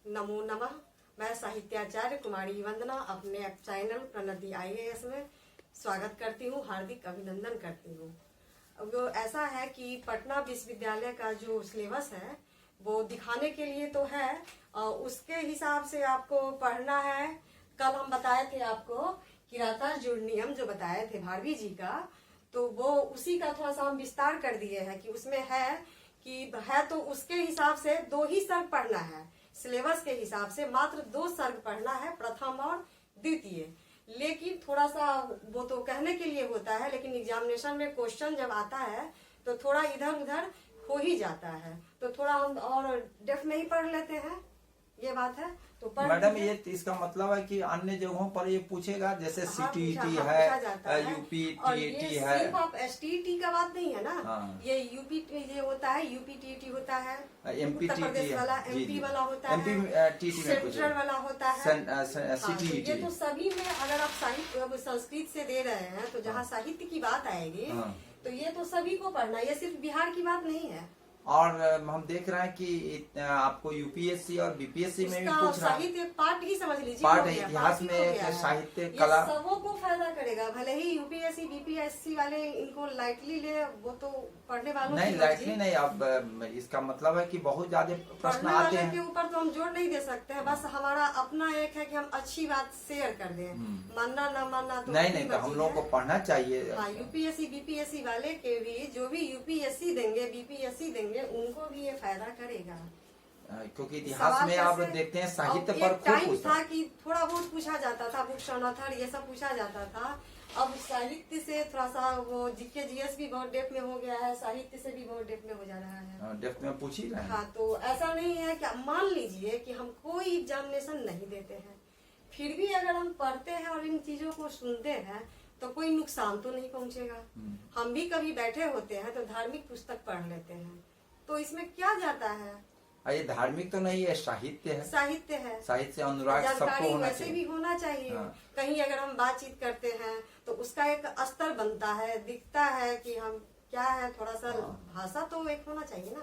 नमो नमः। मैं साहित्याचार्य कुमारी वंदना अपने चैनल प्रणति IAS में स्वागत करती हूँ, हार्दिक अभिनंदन करती हूँ। वो ऐसा है कि पटना विश्वविद्यालय का जो सिलेबस है वो दिखाने के लिए तो है, उसके हिसाब से आपको पढ़ना है। कल हम बताए थे आपको किराता जुड़ नियम जो बताए थे भारवी जी का, तो वो उसी का थोड़ा सा हम विस्तार कर दिए हैं कि उसमें है कि है तो उसके हिसाब से 2 ही सर्ग पढ़ना है। सिलेबस के हिसाब से मात्र 2 सर्ग पढ़ना है, प्रथम और द्वितीय। लेकिन थोड़ा सा वो तो कहने के लिए होता है, लेकिन एग्जामिनेशन में क्वेश्चन जब आता है तो थोड़ा इधर उधर हो ही जाता है, तो थोड़ा हम और डेप्थ में ही पढ़ लेते हैं, ये बात है। तो मैडम ये इसका मतलब है कि अन्य जगहों पर ये पूछेगा, जैसे CTET है, UP TET है। सिर्फ आप STET का बात नहीं है ना। हाँ। ये UP ये होता है, UP TET होता है, MP उत्तर प्रदेश वाला, MP वाला होता है, MP TET में सेंट्रल वाला होता है, CTET। ये तो सभी में अगर आप साहित्य संस्कृत से दे रहे हैं तो जहाँ साहित्य की बात आएगी तो ये तो सभी को पढ़ना, ये सिर्फ बिहार की बात नहीं है। और हम देख रहे हैं कि आपको UPSC और BPSC में भी पूछ रहा है। साहित्य पाठ ही समझ लीजिए, पाठ इतिहास में साहित्य कला सबों को फायदा करेगा। भले ही UPSC BPSC वाले इनको लाइटली ले, वो तो पढ़ने वालों नहीं, लाइटली नहीं। अब इसका मतलब है कि बहुत ज्यादा प्रश्न आते हैं के ऊपर तो हम जोर नहीं दे सकते हैं। बस हमारा अपना एक है कि हम अच्छी बात शेयर कर दें, मानना ना मानना तो नहीं तो हम लोगों को पढ़ना चाहिए। हाँ, UPSC BPSC वाले के भी जो भी UPSC देंगे BPSC देंगे उनको भी ये फायदा करेगा, क्योंकि इतिहास में आप देखते हैं साहित्य पर टाइम था कि थोड़ा बहुत पूछा जाता था, बुक शनाथर ये सब पूछा जाता था। अब साहित्य से थोड़ा सा वो GK GS भी बहुत डेप्थ में हो गया है, साहित्य से भी बहुत डेप्थ में हो जा रहा है। डेप्थ में पूछ ही रहे हैं। हाँ, तो ऐसा नहीं है कि मान लीजिए कि हम कोई एग्जामिनेशन नहीं देते हैं, फिर भी अगर हम पढ़ते हैं और इन चीजों को सुनते हैं तो कोई नुकसान तो नहीं पहुंचेगा। हम भी कभी बैठे होते हैं तो धार्मिक पुस्तक पढ़ लेते हैं, तो इसमें क्या जाता है? ये धार्मिक तो नहीं है, साहित्य है। साहित्य है, साहित्य से अनुराग सबको होना वैसे भी होना चाहिए। हाँ। कहीं अगर हम बातचीत करते हैं तो उसका एक स्तर बनता है, दिखता है कि हम क्या है, थोड़ा सा भाषा तो एक होना चाहिए ना।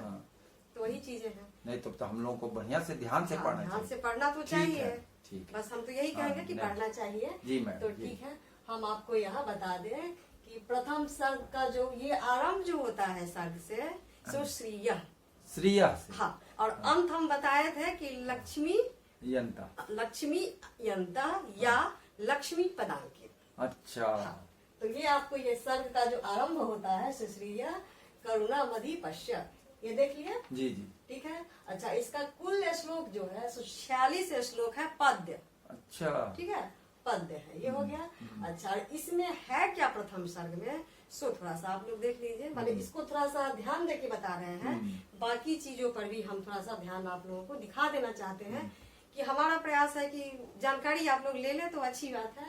तो वही चीजें हैं। नहीं तो हम लोगों को बढ़िया से ध्यान से पढ़ना चाहिए। ध्यान से पढ़ना तो चाहिए। ठीक है। बस हम तो यही कहेंगे कि पढ़ना चाहिए। जी मैम। तो ठीक है, हम आपको यहाँ बता दें कि प्रथम सर्ग का जो ये आरंभ जो होता है सर्ग से, सो श्रीय से। हाँ, और अंत हम बताए थे कि लक्ष्मी यंता या लक्ष्मी पदांकित। अच्छा। हाँ, तो ये आपको ये सर्ग का जो आरंभ होता है सुश्रीय करुणा मधि पश्य, ये देख लिया जी। ठीक है। अच्छा, इसका कुल श्लोक जो है 46 श्लोक है, पद्य। अच्छा, ठीक है, पद्य है, ये हो गया। अच्छा, इसमें है क्या प्रथम सर्ग में, सो थोड़ा सा आप लोग देख लीजिए। माने इसको थोड़ा सा ध्यान देके बता रहे हैं, बाकी चीजों पर भी हम थोड़ा सा ध्यान आप लोगों को दिखा देना चाहते हैं कि हमारा प्रयास है कि जानकारी आप लोग ले लें तो अच्छी बात है,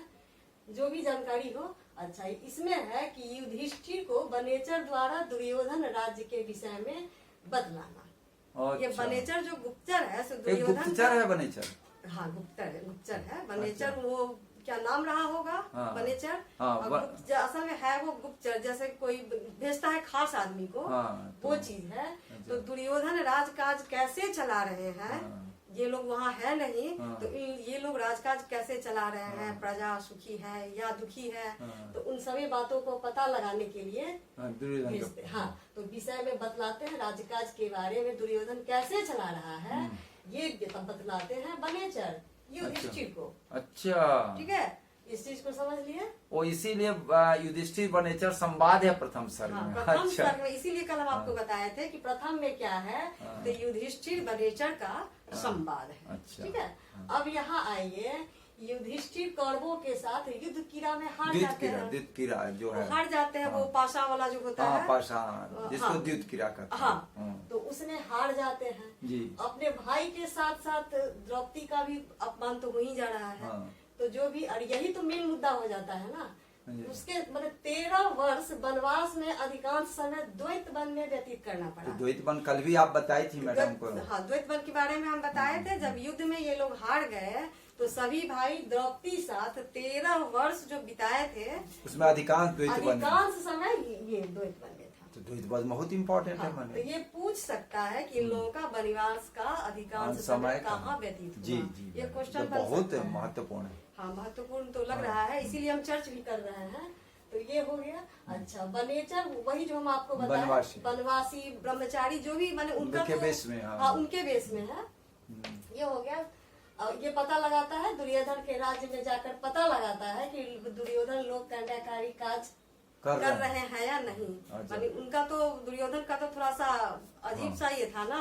जो भी जानकारी हो। अच्छा, इसमें है कि युधिष्ठिर को बनेचर द्वारा दुर्योधन राज्य के विषय में बतलाना। ये बनेचर जो गुप्तचर है, सो दुर्योधन गुप्तचर है बनेचर। हाँ, गुप्तचर है बनेचर। वो क्या नाम रहा होगा, बनेचर। असल में है वो गुप्तचर, जैसे कोई भेजता है खास आदमी को, वो चीज है। तो दुर्योधन राजकाज कैसे चला रहे हैं, ये लोग वहाँ है नहीं, तो ये लोग राजकाज कैसे चला रहे हैं, प्रजा सुखी है या दुखी है, तो उन सभी बातों को पता लगाने के लिए भेजते। हाँ, तो विषय में बतलाते हैं, राजकाज के बारे में दुर्योधन कैसे चला रहा है ये बतलाते हैं बनेचर युधिष्ठिर को। अच्छा, ठीक है, इस चीज को समझ लिए। वो इसीलिए युधिष्ठिर बनेचर संवाद है प्रथम सर्ग में। प्रथम सर्ग में इसीलिए कल हम आपको बताए थे कि प्रथम में क्या है, तो युधिष्ठिर बनेचर का संवाद है। ठीक है, अब यहाँ आइए, युधिष्ठिर कौरवों के साथ युद्ध कीड़ा में हार जाते हैं। द्युत कीड़ा जो है, हार जाते हैं। वो पाशा वाला जो होता है, पाशा, जिसको द्युत कीड़ा कहते हैं। हाँ, तो उसमें हार जाते हैं जी। अपने भाई के साथ साथ द्रौपदी का भी अपमान तो हो ही जा रहा है। तो जो भी, और यही तो मेन मुद्दा हो जाता है ना। उसके मतलब 13 वर्ष वनवास में अधिकांश समय द्वैत वन में व्यतीत करना पड़ा। तो द्वैत वन कल भी आप बताई थी मैडम को। हाँ, द्वैत वन के बारे में हम बताए थे। जब युद्ध में ये लोग हार गए तो सभी भाई द्रौपदी साथ 13 वर्ष जो बिताए थे, उसमें अधिकांश द्वैत वन, अधिकांश समय ये द्वैत वन में था। तो बहुत इम्पोर्टेंट है तो माने। ये पूछ सकता है कि इन लोगों का वनवास का अधिकांश समय कहाँ व्यतीत हुआ। जी जी, ये क्वेश्चन बहुत महत्वपूर्ण है। हाँ, महत्वपूर्ण तो लग रहा है, इसीलिए हम चर्च भी कर रहे हैं। तो ये हो गया। अच्छा, वनेचर वही जो हम आपको बताएं, वनवासी ब्रह्मचारी जो भी माने उनका बेस में, हाँ उनके बेस में है। ये हो गया। ये पता लगाता है दुर्योधन के राज्य में जाकर पता लगाता है कि दुर्योधन लोग कन्याकारी काज कर रहे हैं या नहीं। यानी उनका तो दुर्योधन का तो थोड़ा सा अजीब सा ये था ना।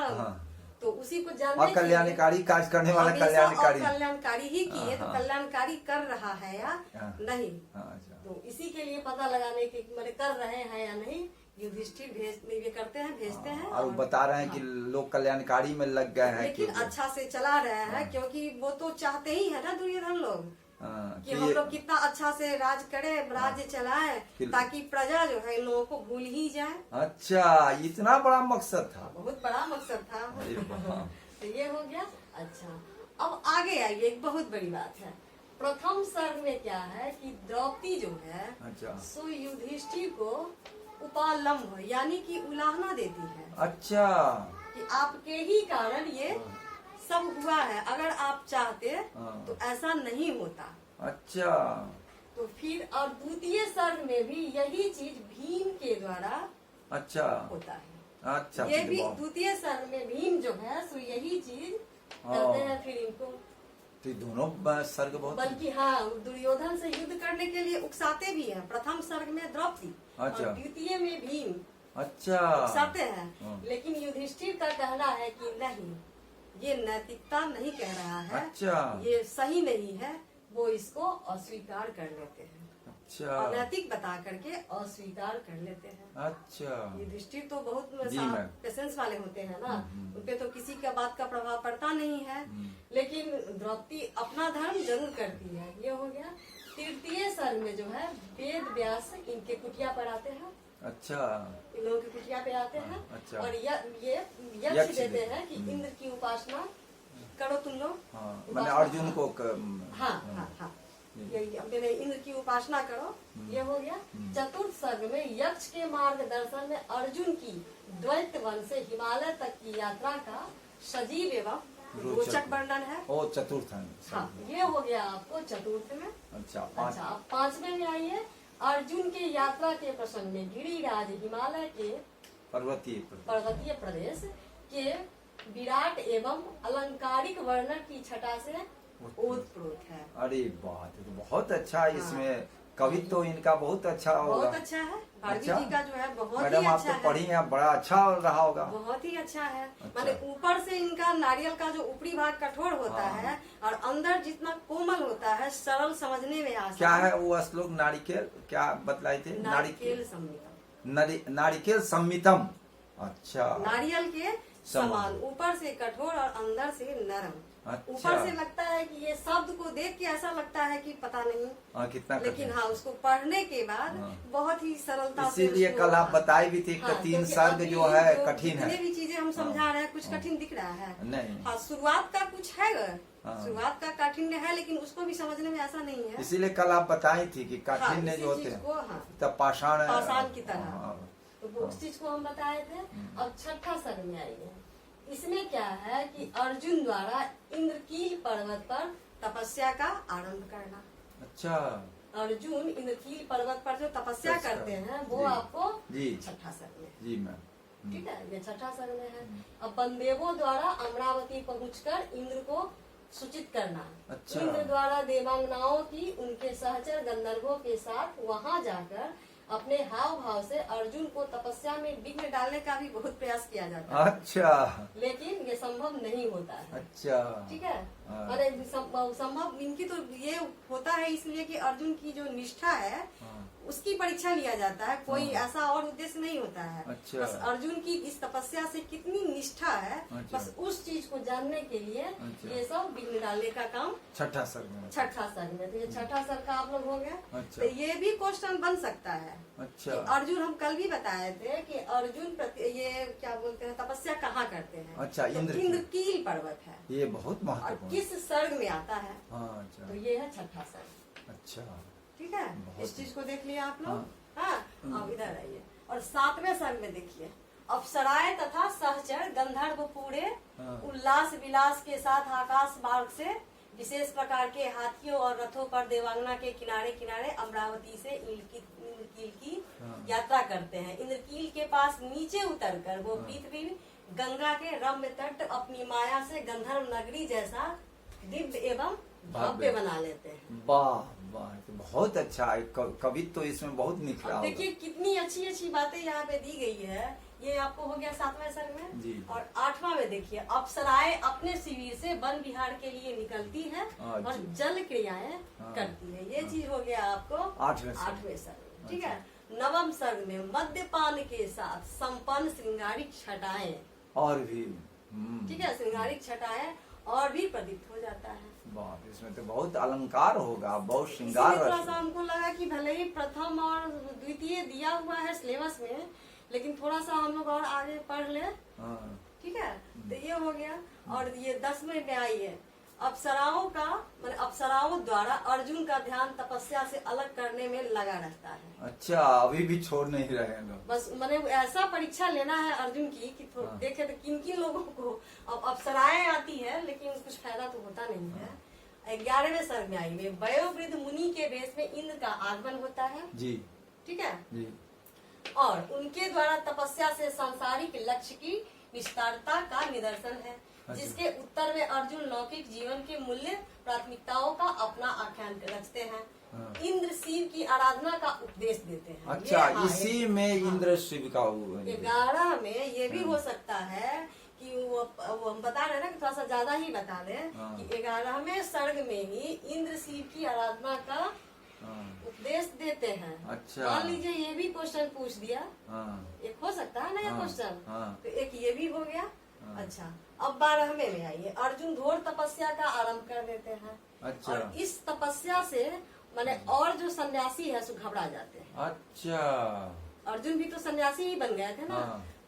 तो उसी को जानने और कल्याणकारी काज करने वाला कल्याणकारी ही किए। तो कल्याणकारी कर रहा है या नहीं। तो इसी के लिए पता लगाने के मेरे कर रहे हैं या नहीं, युधिष्ठिर भेजते हैं और बता रहे हैं कि लोग कल्याणकारी में लग गए हैं, लेकिन अच्छा से चला रहे हैं। क्योंकि वो तो चाहते ही है ना दुर्योधन लोग कि हम लोग कितना अच्छा से राज करें, राज्य चलाएं, ताकि प्रजा जो है इन लोगों को भूल ही जाए। अच्छा, इतना बड़ा मकसद था, बहुत बड़ा मकसद था। तो ये हो गया। अच्छा, अब आगे आइए, एक बहुत बड़ी बात है। प्रथम सर्ग में क्या है कि द्रौपदी जो है सो युधिष्ठिर को उपालंब यानी कि उलाहना देती है। अच्छा, कि आपके ही कारण ये सब हुआ है, अगर आप चाहते तो ऐसा नहीं होता। अच्छा, तो फिर और द्वितीय सर्ग में भी यही चीज भीम के द्वारा अच्छा होता है। अच्छा, ये भी द्वितीय सर्ग में भीम जो है सो यही चीज करते हैं। फिर इनको तो दोनों सर्ग बहुत, बल्कि हाँ दुर्योधन से युद्ध करने के लिए उकसाते भी हैं। प्रथम सर्ग में द्रौपदी और द्वितीय में भीम अच्छा उकसाते हैं। लेकिन युधिष्ठिर का कहना है कि नहीं, ये नैतिकता नहीं कह रहा है। अच्छा, ये सही नहीं है। वो इसको अस्वीकार कर लेते हैं। अच्छा, अनैतिक बता करके अस्वीकार कर लेते हैं। अच्छा, युधिष्ठिर तो बहुत पेशेंस वाले होते हैं ना, उनपे तो किसी का बात का प्रभाव पड़ता नहीं है। लेकिन द्रौपदी अपना धर्म जरूर करती है। ये हो गया। तृतीय सर्ग में जो है वेद व्यास इनके कुटिया पर आते हैं। अच्छा, इन लोगों की कुटिया पे आते हैं। अच्छा, और ये यक्ष देते हैं कि इंद्र की उपासना करो तुम लोग। मैंने अर्जुन को हाँ मैंने इंद्र की उपासना करो। ये हो गया। चतुर्थ सर्ग में यक्ष के मार्गदर्शन में अर्जुन की द्वैत वन से हिमालय तक की यात्रा का सजीव एवं रोचक वर्णन है। ओ चतुर्थ, हाँ, ये हो गया आपको चतुर्थ में। अच्छा, अब पांचवें में आइए। अर्जुन के यात्रा के प्रसंग में गिरिराज हिमालय के पर्वतीय प्रदेश के विराट एवं अलंकारिक वर्णन की छटा से ओतप्रोत है। अरे बात तो बहुत अच्छा। इसमें कवित्व तो इनका बहुत अच्छा होगा। बहुत अच्छा है। भारती जी का जो है बहुत मैडम ही आप अच्छा तो पढ़ी हैं, बड़ा अच्छा रहा होगा। बहुत ही अच्छा है। माने ऊपर से इनका नारियल का जो ऊपरी भाग कठोर होता है और अंदर जितना कोमल होता है, सरल समझने में आसान। क्या है वो श्लोक? नारिकेल क्या बतलाए थे? नारिकेल सम्मितम। नारिकेल सम्मितम। अच्छा, नारियल के समान, ऊपर से कठोर और अंदर से नरम। अच्छा, ऊपर से लगता है कि ये शब्द को देख के ऐसा लगता है कि पता नहीं कितना, लेकिन हाँ उसको पढ़ने के बाद बहुत ही सरलता से। इसीलिए कल आप बताए भी थे कि 3 सर्ग जो है कठिन है। जितने भी चीजें हम समझा रहे हैं कुछ कठिन दिख रहा है नहीं। हाँ, शुरुआत का कुछ है, शुरुआत का काठिन्य है, लेकिन उसको भी समझने में ऐसा नहीं है। इसीलिए कल आप बताई थी कि काठिन्य जो होते हैं तब पाषाण की तरह, तो उस चीज को हम बताए थे। अब छठा सर्ग में आइए। इसमें क्या है कि अर्जुन द्वारा इंद्रकील पर्वत पर तपस्या का आरंभ करना। अच्छा, अर्जुन इंद्रकील पर्वत पर जो तपस्या करते हैं वो आपको छठा सर्ग में। जी मैम, ठीक है, ये छठा सर्ग में है। अब बंदेवों द्वारा अमरावती पहुंचकर इंद्र को सूचित करना। अच्छा, इंद्र द्वारा देवांगनाओं की उनके सहचर गंधर्वों के साथ वहां जाकर अपने हाव भाव से अर्जुन को तपस्या में विघ्न डालने का भी बहुत प्रयास किया जाता है। अच्छा, लेकिन ये संभव नहीं होता है। अच्छा, ठीक है। अरे संभव इनकी तो ये होता है इसलिए कि अर्जुन की जो निष्ठा है उसकी परीक्षा लिया जाता है। कोई ऐसा और उद्देश्य नहीं होता है। अच्छा, बस अर्जुन की इस तपस्या से कितनी निष्ठा है, अच्छा, बस उस चीज को जानने के लिए ये सब विघ्न डालने का काम छठा सर्ग में। छठा सर्ग में। तो ये छठा सर्ग का आप लोग हो गया। अच्छा, तो ये भी क्वेश्चन बन सकता है। अच्छा, अर्जुन, हम कल भी बताए थे कि अर्जुन ये क्या बोलते हैं तपस्या कहाँ करते हैं। अच्छा, इंद्रकील पर्वत है। ये बहुत महत्वपूर्ण। किस सर्ग में आता है? अच्छा, तो ये है छठा सर्ग। अच्छा, ठीक है, इस चीज को देख लिया आप लोग। हाँ, अब इधर आइए। और 7वें सर्ग में देखिए, अप्सराएं तथा सहचर गंधर्व पूरे उल्लास विलास के साथ आकाश मार्ग से विशेष प्रकार के हाथियों और रथों पर देवांगना के किनारे किनारे अमरावती से इंद्रकील की यात्रा करते हैं। इंद्रकील के पास नीचे उतरकर वो पृथ्वी गंगा के रम्य तट अपनी माया से गंधर्व नगरी जैसा दिव्य एवं भव्य बना लेते हैं। वाह वाह, तो बहुत अच्छा है। कवि तो इसमें बहुत निखरा। देखिए कितनी अच्छी अच्छी बातें यहाँ पे दी गई है। ये आपको हो गया 7वें सर्ग में जी। और 8वां में देखिए, अप्सराएं अपने शिविर से वन विहार के लिए निकलती है और जल क्रियाएं करती है। ये चीज हो गया आपको 8वें सर्ग। ठीक है। 9वें सर्ग में मद्यपान के साथ संपन्न श्रृंगारिक छटाएं और भी ठीक है, श्रृंगारिक छटाएं और भी प्रदीप्त हो जाता है। वाह, इसमें तो बहुत अलंकार होगा, बहुत श्रृंगार। थोड़ा सा हमको लगा कि भले ही प्रथम और द्वितीय दिया हुआ है सिलेबस में, लेकिन थोड़ा सा हम लोग और आगे पढ़ ले। ठीक है। तो ये हो गया। और ये 10वें में आई है, अप्सराओं का मतलब अप्सराओं द्वारा अर्जुन का ध्यान तपस्या से अलग करने में लगा रहता है। अच्छा, अभी भी छोड़ नहीं रहे लोग। बस मैंने ऐसा परीक्षा लेना है अर्जुन की कि देखे तो किन किन लोगों को अब अप्सराएं आती है, लेकिन कुछ फायदा तो होता नहीं है। 11वें सर्ग में आई हुई, वयोवृद्ध मुनि के वेश में इंद्र का आगमन होता है जी। ठीक है जी। और उनके द्वारा तपस्या से सांसारिक लक्ष्य की विस्तारता का निदर्शन है, जिसके उत्तर में अर्जुन लौकिक जीवन के मूल्य प्राथमिकताओं का अपना आख्यान रचते हैं। इंद्र शिव की आराधना का उपदेश देते हैं। अच्छा, इसी में इंद्र शिव का 11 में ये भी हो सकता है कि वो हम बता रहे हैं ना कि थोड़ा सा ज्यादा ही बता दें कि 11वें सर्ग में ही इंद्र शिव की आराधना का उपदेश देते हैं। अच्छा। मान लीजिए ये भी क्वेश्चन पूछ दिया, एक हो सकता है ना ये क्वेश्चन, तो एक ये भी हो गया। अच्छा, अब 12वें में आइए, अर्जुन घोर तपस्या का आरंभ कर देते हैं। अच्छा। और इस तपस्या से माने और जो सन्यासी है सो घबरा जाते हैं। अच्छा, अर्जुन भी तो सन्यासी ही बन गए थे ना,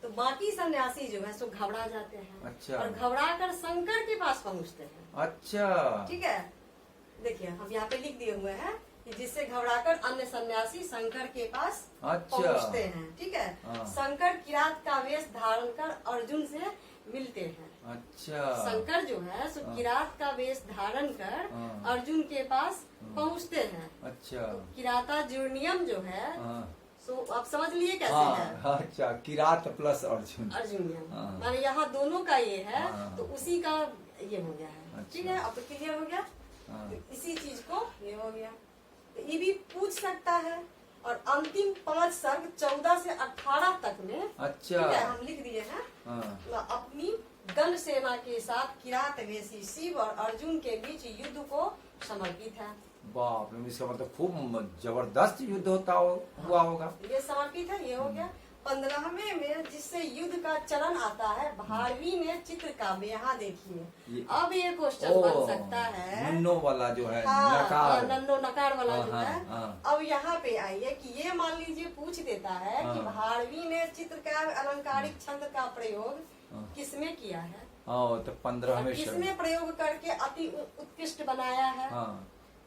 तो बाकी सन्यासी जो है सो घबरा जाते हैं। अच्छा। और घबरा कर शंकर के पास पहुँचते हैं। अच्छा। ठीक है। देखिए हम यहाँ पे लिख दिए हुए हैं कि जिससे घबराकर अन्य सन्यासी शंकर के पास पहुँचते हैं। ठीक है। शंकर किरात का वेश धारण कर अर्जुन से मिलते हैं। अच्छा। शंकर जो है सो किरात का वेश धारण कर अर्जुन के पास पहुँचते हैं। अच्छा। तो किराता जुर्नियम जो है सो आप समझ लिए कैसे है। अच्छा, किरात प्लस अर्जुन। अर्जुनियम माने यहाँ दोनों का ये है, तो उसी का ये हो गया है। ठीक है। अब तो क्लियर हो गया। तो इसी चीज को ये हो गया, तो ये भी पूछ सकता है। और अंतिम 5 सर्ग 14 से 18 तक में अच्छा ठीक है हम लिख दिए हैं। अपनी गण सेना के साथ किरात वेशी शिव और अर्जुन के बीच युद्ध को समर्पित है। बाप रे, इसका मतलब खूब जबरदस्त युद्ध हुआ होगा। ये समर्पित है। ये हो गया। 15वें में जिससे युद्ध का चरण आता है, भारवी ने चित्र काव्य। यहाँ देखिए अब ये क्वेश्चन बन सकता है, नन्नो वाला जो है, नकार नन्नो नकार वाला जो है। अब यहाँ पे आइए कि ये मान लीजिए पूछ देता है कि भारवी ने चित्र का अलंकारिक छंद का प्रयोग किसमें किया है, तो 15वें किसमें प्रयोग करके अति उत्कृष्ट बनाया है।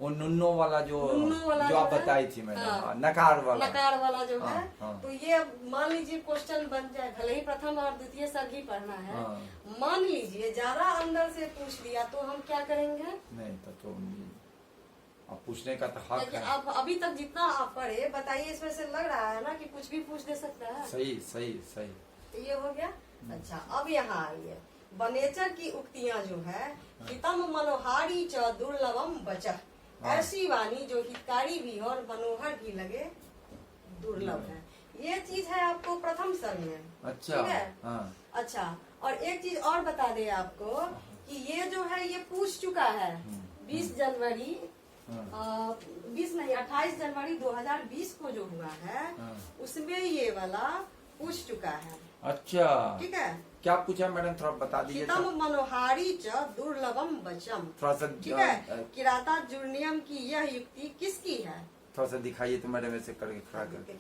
वो नुन्नो वाला जो आप बताई थी मैंने, नकार वाला जो है। तो ये मान लीजिए क्वेश्चन बन जाए, भले ही प्रथम और द्वितीय सर्ग ही पढ़ना है। मान लीजिए ज्यादा अंदर से पूछ दिया तो हम क्या करेंगे? नहीं तो अब पूछने का तो हक है। आप अभी तक जितना आप पढ़े बताइए, इसमें से लग रहा है ना कि कुछ भी पूछ दे सकता है। सही सही सही। तो ये हो गया। अच्छा, अब यहाँ आइए, वनेचर की उक्तियाँ जो है, हितम मनोहारी च दुर्लभम बचः, ऐसी वाणी जो हितकारी भी हो और मनोहर भी लगे दुर्लभ है। ये चीज है आपको प्रथम सर्ग में। अच्छा। ठीक है। अच्छा, और एक चीज और बता दे आपको कि ये जो है ये पूछ चुका है 20 जनवरी 28 जनवरी 2020 को जो हुआ है उसमें ये वाला पूछ चुका है। अच्छा। ठीक है। क्या पूछा मैडम, थोड़ा बता दीजिए। मनोहारी च दुर्लभम बचम। थोड़ा सा ठीक है। किराता जुर्नियम की यह युक्ति किसकी है? थोड़ा सा दिखाइए तो मैडम, ऐसे करके खड़ा करके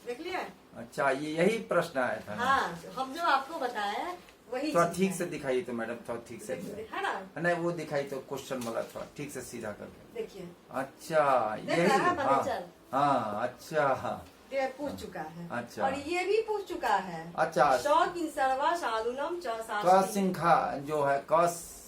देख लिया। अच्छा, ये यही प्रश्न आया था। हाँ, हम जो आपको बताया वही थोड़ा ठीक से दिखाइए तो मैडम, थोड़ा ठीक से है ना। नहीं वो दिखाई तो क्वेश्चन वाला थोड़ा ठीक से सीधा करके देखिए। अच्छा, यही। हाँ, अच्छा पूछ चुका है। अच्छा। और ये भी पूछ चुका है। अच्छा। शौकिन सर्वा साधुनम सिंखा जो है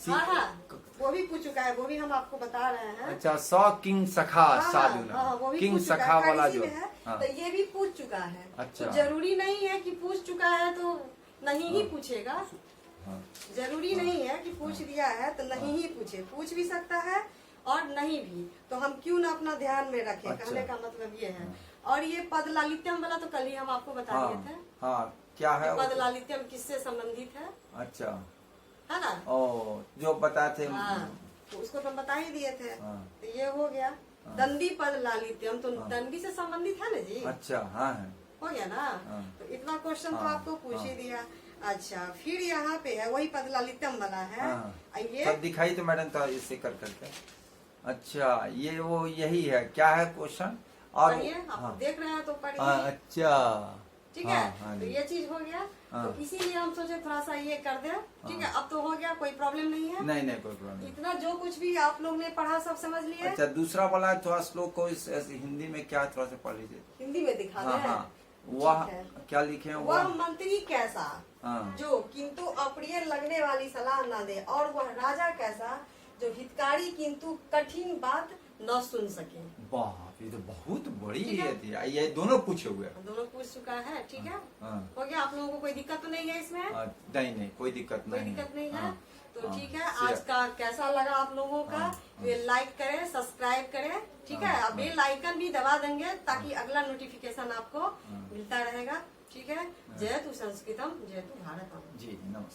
हाँ, वो भी पूछ चुका है, वो भी हम आपको बता रहे हैं। अच्छा, सौ किंग सखा साधु वो भी किंग पूछ चुका सखा है, वाला इसी जो में है। हाँ। तो ये भी पूछ चुका है। अच्छा। तो जरूरी नहीं है कि पूछ चुका है तो नहीं ही पूछेगा। हाँ। जरूरी नहीं है कि पूछ दिया है तो नहीं ही पूछे, पूछ भी सकता है और नहीं भी। तो हम क्यों ना अपना ध्यान में रखें। अच्छा। कहने का मतलब ये है। और ये पद लालित्यम वाला तो कल ही हम आपको बता दिए थे। हाँ, क्या है पद लालित्यम किससे संबंधित है? अच्छा, है ना? ओ जो बताए थे। हाँ, तो उसको तो हम बता ही दिए थे। हाँ। तो ये हो गया दंडी पद लालित्यम, तो दंडी से संबंधित है ना जी। अच्छा, हाँ है। हो गया ना? हाँ। तो इतना क्वेश्चन तो हाँ, आपको पूछ ही हाँ। दिया। अच्छा, फिर यहाँ पे है वही पद लालित्यम वाला है। हाँ। ये तब दिखाई तो मैडम तो इसे कर करके। अच्छा, ये वो यही है, क्या है क्वेश्चन? और पढ़िए, आप हाँ। देख रहे हैं तो पढ़िए। अच्छा, ठीक हाँ, है। हाँ तो जी। ये चीज हो गया। हाँ। तो इसीलिए हम सोचे थोड़ा सा ये कर दे। ठीक है, अब तो हो गया, कोई प्रॉब्लम नहीं है। नहीं नहीं, कोई प्रॉब्लम नहीं। इतना जो कुछ भी आप लोग ने पढ़ा सब समझ लिए। अच्छा, दूसरा वाला थोड़ा श्लोक को इस हिंदी में क्या थोड़ा सा पढ़ लीजिए। हिंदी में दिखा हाँ दे। हाँ, वह ठीक है। क्या लिखे हैं वह मंत्री कैसा हाँ। जो किंतु अप्रिय लगने वाली सलाह न दे, और वह राजा कैसा जो हितकारी किंतु कठिन बात न सुन सके। बाप, ये तो बहुत बड़ी ठीक है। ये दोनों पूछे हुए हैं। दोनों पूछ चुका है। ठीक है, हाँ। हो गया। आप लोगों को कोई दिक्कत तो नहीं है इसमें? नहीं नहीं, कोई दिक्कत कोई नहीं। दिक्कत नहीं है। हाँ, तो हाँ, ठीक है, आज का कैसा लगा आप लोगों का? हाँ, ये लाइक करें, सब्सक्राइब करें। ठीक है, हाँ, अब बेल आइकन भी दबा देंगे ताकि अगला नोटिफिकेशन आपको मिलता रहेगा। ठीक है, जय तु संस्कृतम, जय तु भारतम। जी नमस्कार।